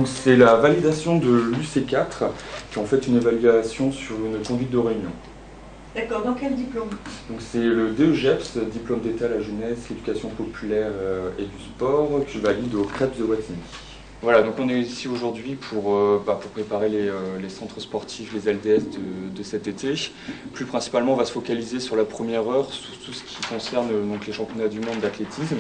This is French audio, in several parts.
c'est la validation de l'UC4, qui est en fait une évaluation sur une conduite de réunion. D'accord, dans quel diplôme? Donc c'est le DEGEPS, diplôme d'état à la jeunesse, l'éducation populaire et du sport, que je valide au CREPS de Wattignies. Voilà, donc on est ici aujourd'hui pour préparer les centres sportifs, les LDS de cet été. Plus principalement, on va se focaliser sur la première heure, sur tout ce qui concerne donc, les championnats du monde d'athlétisme.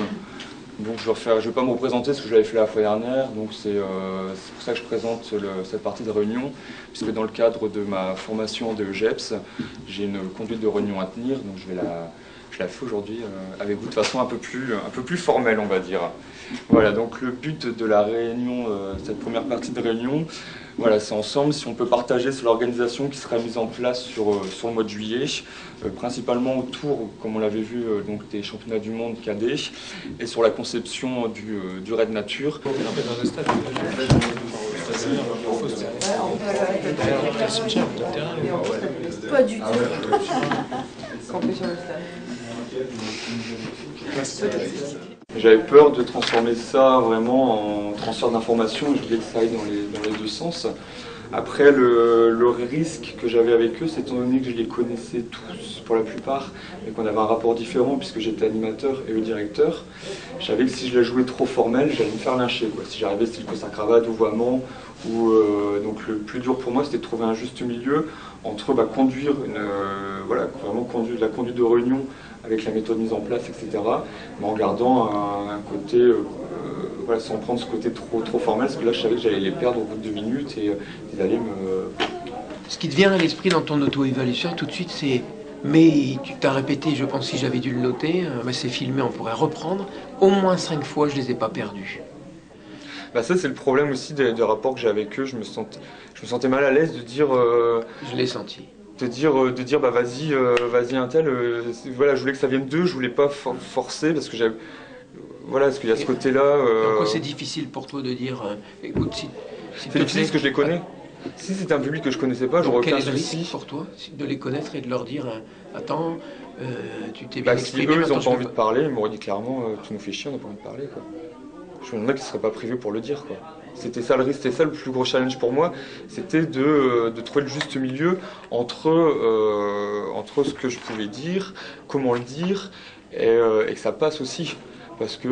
Donc je ne vais pas me représenter ce que j'avais fait la fois dernière, donc c'est pour ça que je présente cette partie de réunion, puisque dans le cadre de ma formation en DEGEPS, j'ai une conduite de réunion à tenir, donc je la fais aujourd'hui avec vous de façon un peu plus formelle, on va dire. Voilà, donc le but de la réunion, cette première partie de réunion, voilà, c'est ensemble si on peut partager sur l'organisation qui sera mise en place sur le mois de juillet, principalement autour, comme on l'avait vu, donc des championnats du monde cadets, et sur la conception du raid nature. Pas du tout. Camper sur le stade. J'avais peur de transformer ça vraiment en transfert d'informations, je voulais que ça aille dans les deux sens. Après, le risque que j'avais avec eux, c'est étant donné que je les connaissais tous pour la plupart, et qu'on avait un rapport différent puisque j'étais animateur et le directeur, je savais que si je la jouais trop formelle, j'allais me faire lyncher, quoi. Si j'arrivais style costard-cravate ou voiement, donc le plus dur pour moi, c'était de trouver un juste milieu entre conduire vraiment conduire la conduite de réunion avec la méthode mise en place, etc., mais en gardant un côté, sans prendre ce côté trop formel, parce que là je savais que j'allais les perdre au bout de 2 minutes et ils allaient me... Ce qui te vient à l'esprit dans ton auto-évaluation tout de suite, c'est mais tu t'as répété, je pense, si j'avais dû le noter, c'est filmé, on pourrait reprendre, au moins 5 fois je les ai pas perdus. Ça c'est le problème aussi des rapports que j'ai avec eux, je me sentais mal à l'aise de dire... Je l'ai senti. De dire vas-y un tel, voilà, je voulais que ça vienne d'eux, je voulais pas forcer parce que j'avais... Voilà, parce qu'il y a ce côté-là... Pourquoi c'est difficile pour toi de dire, écoute, si c'est difficile parce que je les connais. Si c'était un public que je connaissais pas, j'aurais aucun souci. Quel est le risque pour toi de les connaître et de leur dire, attends, tu t'es bien exprimé... Si eux, ils n'ont pas envie de parler, ils m'auraient dit clairement, tu nous fais chier, on n'a pas envie de parler, quoi. Je me demandais qu'ils ne seraient pas privés pour le dire, quoi. C'était ça le risque, c'était ça le plus gros challenge pour moi, c'était de trouver le juste milieu entre ce que je pouvais dire, comment le dire, et que ça passe aussi. Parce que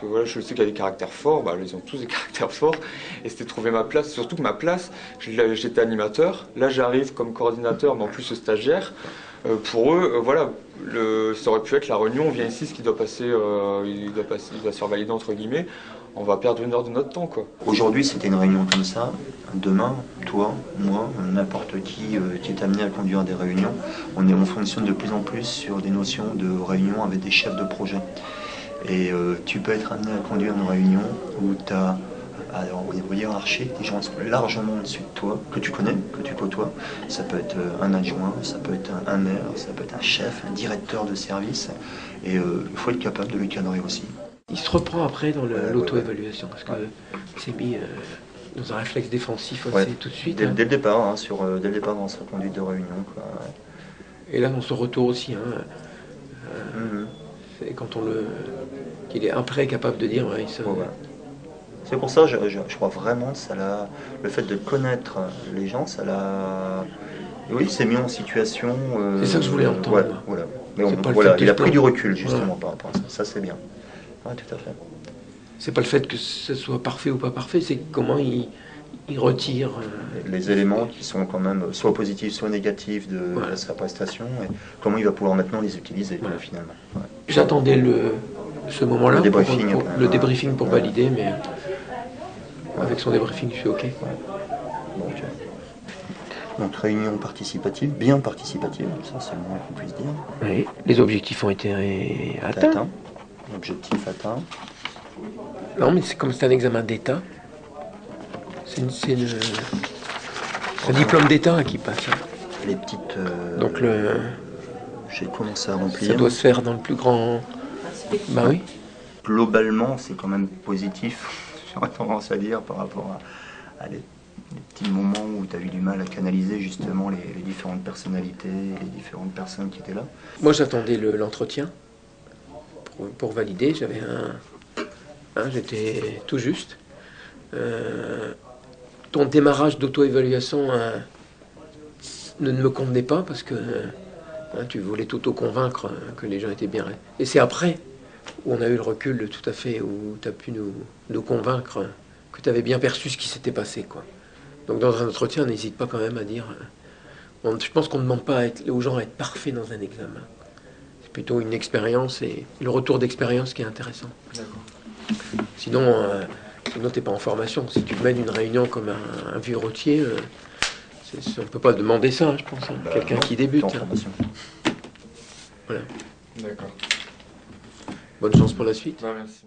voilà, je sais qu'il y a des caractères forts, ils ont tous des caractères forts, et c'était trouver ma place, surtout que ma place, j'étais animateur, là j'arrive comme coordinateur, mais en plus stagiaire. Pour eux, ça aurait pu être la réunion, on vient ici, ce qui doit passer, il doit se faire valider entre guillemets, on va perdre 1 heure de notre temps, quoi. Aujourd'hui c'était une réunion comme ça, demain, toi, moi, n'importe qui est amené à conduire des réunions, on fonctionne de plus en plus sur des notions de réunion avec des chefs de projet. Et tu peux être amené à conduire une réunion où tu as, au niveau hiérarchique, des gens sont largement au-dessus de toi, que tu connais, que tu côtoies. Ça peut être un adjoint, ça peut être un maire, ça peut être un chef, un directeur de service. Et il faut être capable de le cadrer aussi. Il se reprend après dans l'auto-évaluation, parce que c'est mis dans un réflexe défensif tout de suite. Dès le départ, dès le départ dans sa conduite de réunion, quoi. Et là, dans son retour aussi, c'est quand qu'il est après capable de dire... C'est pour ça, je crois vraiment, le fait de connaître les gens, ça l'a... Oui, c'est mis en situation... c'est ça que je voulais entendre. Voilà. Mais il a pris du recul, justement, par rapport à ça. Ça, c'est bien. Oui, tout à fait. C'est pas le fait que ce soit parfait ou pas parfait, c'est comment il retire... les éléments qui sont quand même soit positifs, soit négatifs de sa prestation, et comment il va pouvoir maintenant les utiliser, finalement. Ouais. J'attendais ce moment-là, le débriefing pour valider, mais avec son débriefing, je suis OK. Donc réunion participative, bien participative, ça c'est le moins qu'on puisse dire. Oui, les objectifs ont été atteints. Objectif atteint. Non, mais c'est comme c'est un examen d'État. C'est un diplôme d'État qui passe. Les petites... Donc j'ai commencé à remplir. Ça doit se faire dans le plus grand... oui. Globalement, c'est quand même positif, j'aurais tendance à dire, par rapport à les petits moments où tu as eu du mal à canaliser justement les différentes personnalités, les différentes personnes qui étaient là. Moi, j'attendais l'entretien pour valider. J'avais j'étais tout juste. Ton démarrage d'auto-évaluation ne me convenait pas parce que tu voulais t'auto-convaincre que les gens étaient bien. Et c'est après où on a eu le recul tout à fait, où tu as pu nous convaincre que tu avais bien perçu ce qui s'était passé, quoi. Donc dans un entretien, n'hésite pas quand même à dire... je pense qu'on ne demande pas aux gens à être parfaits dans un examen. C'est plutôt une expérience et le retour d'expérience qui est intéressant. Sinon, tu n'es pas en formation. Si tu mènes une réunion comme un vieux routier, on ne peut pas demander ça, je pense. Quelqu'un qui débute. Voilà. D'accord. Bonne chance pour la suite. Merci.